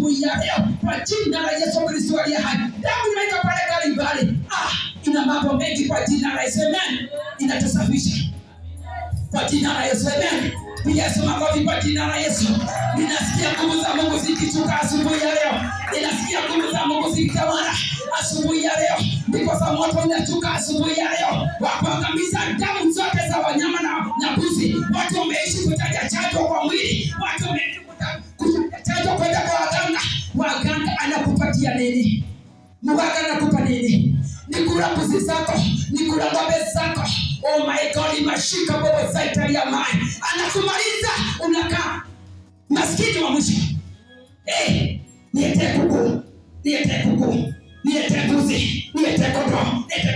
asubuhi ya leo kwa jina la Yesu Kristo aliye hai. Damu inaika pale Kalvari. Ina mambo mengi kwa jina la Yesu. Amen. Inatusafisha kwa jina la Yesu. Amen. Piga makofi kwa jina la Yesu. Ninasikia nguvu za Mungu zikishuka asubuhi ya leo. Ninasikia nguvu za Mungu zikitawala asubuhi ya leo. Ndipo za moto unashuka asubuhi ya leo. Wakuangamiza damu zote za wanyama na mbuzi. Watu wameishi kutaja chanjo kwa mwili. Watu wameishi kutaja chanjo kwenda kwa waganga. Waganga anakupatia nini? Mganga anakupa nini? Ni kula mbuzi zako, ni kula ng'ombe zako. Oh my God, imashika bobo zaitari ya mai. Anakumaliza, unakaa maskini wa mwisho. Niete kuku, niete mbuzi, niete kondoo, niete